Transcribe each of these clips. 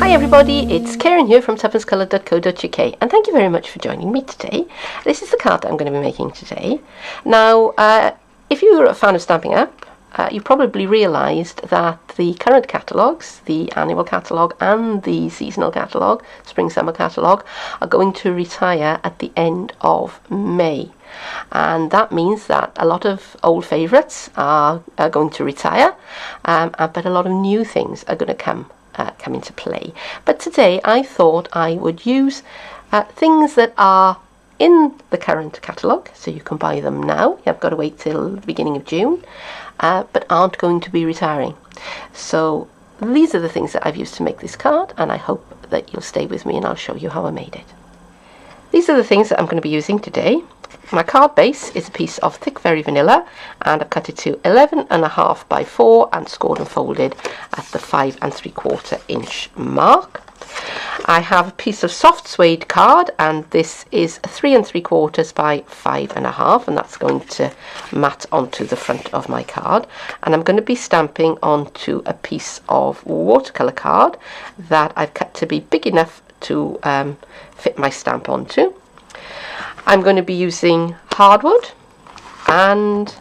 Hi everybody, it's Keren here from tuppencecoloured.co.uk and thank you very much for joining me today. This is the card that I'm going to be making today. Now, if you're a fan of Stampin' Up, you probably realised that the current catalogues, the annual catalogue and the seasonal catalogue, spring-summer catalogue, are going to retire at the end of May. And that means that a lot of old favourites are going to retire, but a lot of new things are going to come into play. But today I thought I would use things that are in the current catalogue, so you can buy them now. You've got to wait till the beginning of June, but aren't going to be retiring. So these are the things that I've used to make this card, and I hope that you'll stay with me and I'll show you how I made it. These are the things that I'm going to be using today. My card base is a piece of thick very vanilla, and I've cut it to 11.5 by 4 and scored and folded at the 5 3/4 inch mark. I have a piece of soft suede card, and this is 3 3/4 by 5.5, and that's going to mat onto the front of my card. And I'm going to be stamping onto a piece of watercolour card that I've cut to be big enough to fit my stamp onto. I'm going to be using hardwood and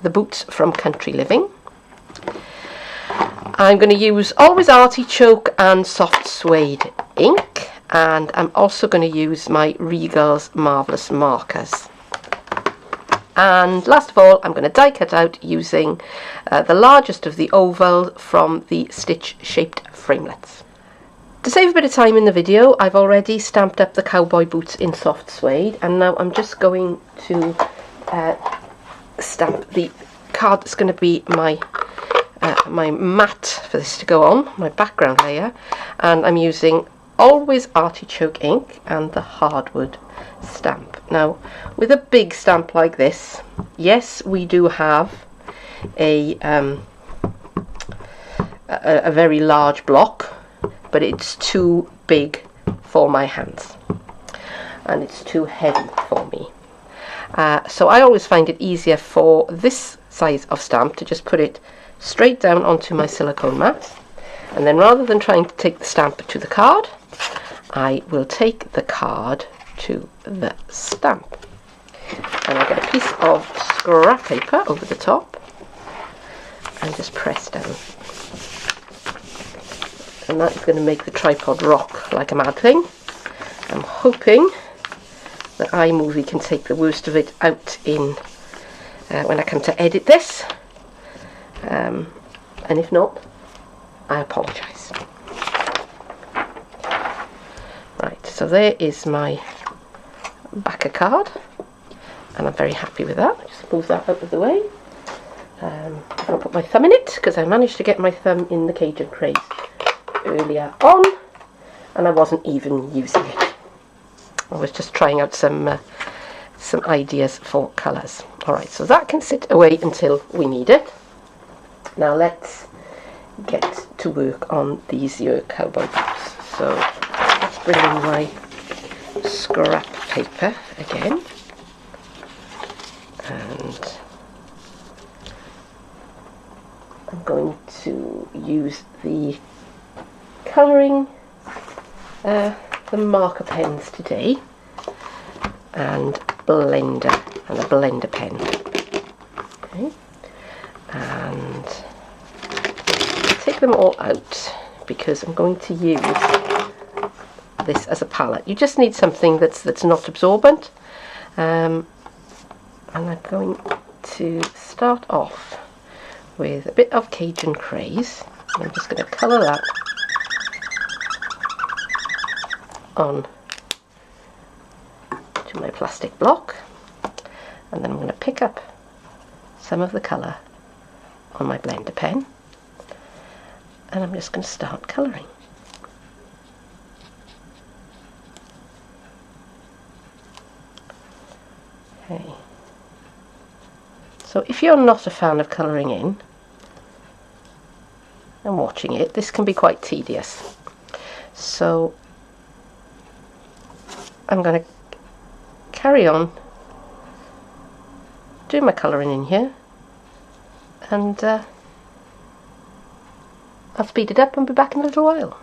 the boots from Country Living. I'm going to use Always Artichoke and soft suede ink, and I'm also going to use my Regal's Marvellous markers. And last of all, I'm going to die cut out using the largest of the oval from the stitch shaped framelets. To save a bit of time in the video, I've already stamped up the cowboy boots in soft suede, and now I'm just going to stamp the card that's going to be my mat for this to go on, my background layer, and I'm using Always Artichoke ink and the hardwood stamp. Now, with a big stamp like this, yes, we do have a very large block, but it's too big for my hands and it's too heavy for me. So I always find it easier for this size of stamp to just put it straight down onto my silicone mat, and then rather than trying to take the stamp to the card, I will take the card to the stamp. And I get a piece of scrap paper over the top and just press down. And that's going to make the tripod rock like a mad thing. I'm hoping that iMovie can take the worst of it out in when I come to edit this. And if not, I apologise. Right, so there is my backer card, and I'm very happy with that. Just move that out of the way. I'll put my thumb in it because I managed to get my thumb in the Cajun craze earlier on, and I wasn't even using it. I was just trying out some ideas for colours. Alright, so that can sit away until we need it. Now let's get to work on these here cowboy boots. So let's bring in my scrap paper again, and I'm going to use the colouring, the marker pens today, and a blender pen. Okay. And take them all out because I'm going to use this as a palette. You just need something that's not absorbent, and I'm going to start off with a bit of Cajun craze. I'm just going to colour that on to my plastic block, and then I'm going to pick up some of the colour on my blender pen, and I'm just going to start colouring. Okay. So if you're not a fan of colouring in and watching it, this can be quite tedious. So I'm going to carry on doing my colouring in here, and I'll speed it up and be back in a little while.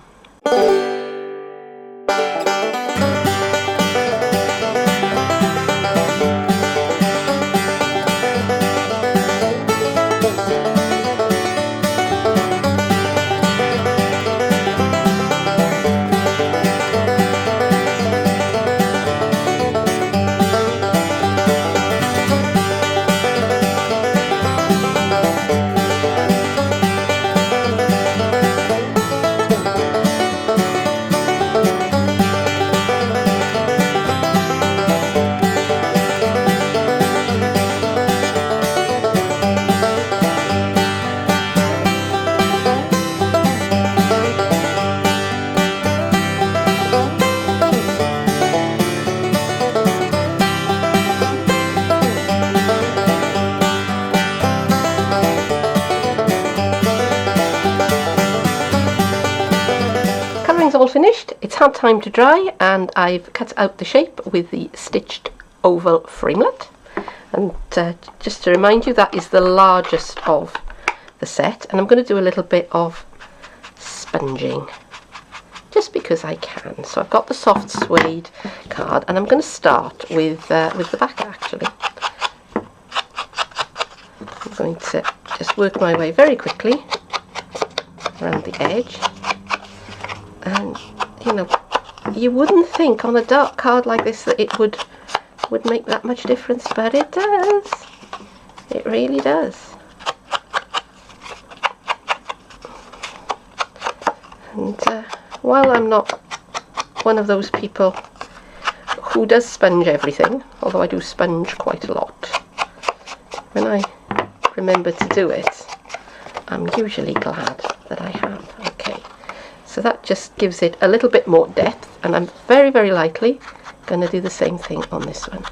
All finished. It's had time to dry, and I've cut out the shape with the stitched oval framelit. And just to remind you, that is the largest of the set, and I'm going to do a little bit of sponging just because I can. So I've got the soft suede card, and I'm going to start with the back actually. I'm going to just work my way very quickly around the edge. And you know, you wouldn't think on a dark card like this that it would make that much difference, but it does. It really does. And while I'm not one of those people who does sponge everything, although I do sponge quite a lot, when I remember to do it, I'm usually glad that I have. Okay. So that just gives it a little bit more depth, and I'm very, very likely going to do the same thing on this one.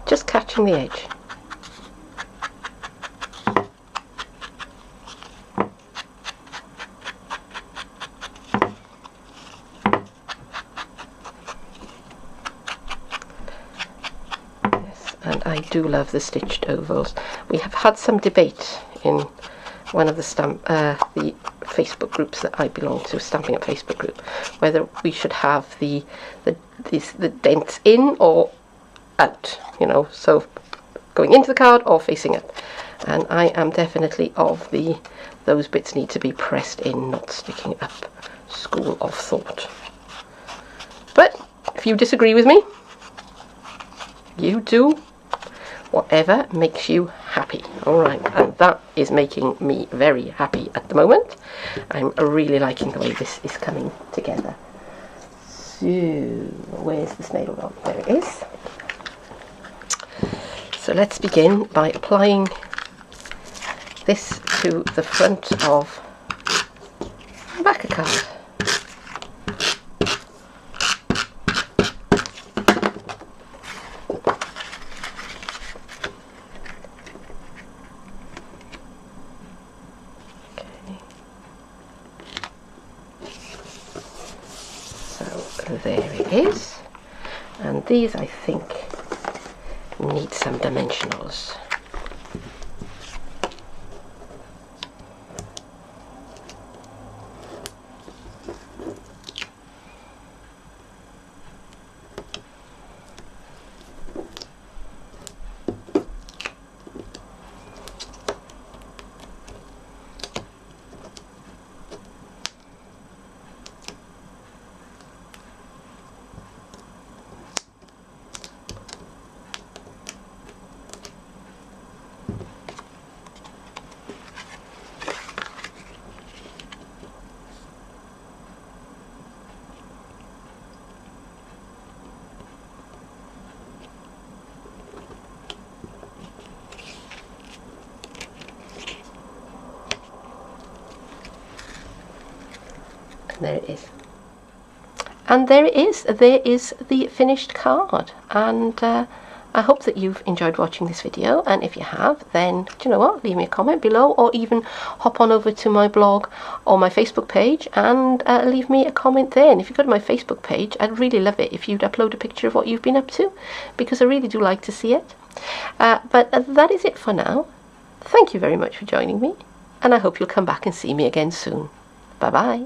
Just catching the edge. Yes, and I do love the stitched ovals. We have had some debate in one of the Facebook groups that I belong to, Stampin' Up Facebook group, whether we should have the dents in or out, you know, so going into the card or facing up. And I am definitely of those bits need to be pressed in, not sticking up, school of thought. But if you disagree with me, you do whatever makes you happy. Alright, and that is making me very happy at the moment. I'm really liking the way this is coming together. So, where's the snail gone? There it is. So let's begin by applying this to the front of the back of card. There it is, and these I think need some dimensionals. There it is. And there it is. There is the finished card. And I hope that you've enjoyed watching this video. And if you have, then do you know what? Leave me a comment below, or even hop on over to my blog or my Facebook page and leave me a comment there. And if you go to my Facebook page, I'd really love it if you'd upload a picture of what you've been up to, because I really do like to see it. But that is it for now. Thank you very much for joining me, and I hope you'll come back and see me again soon. Bye bye.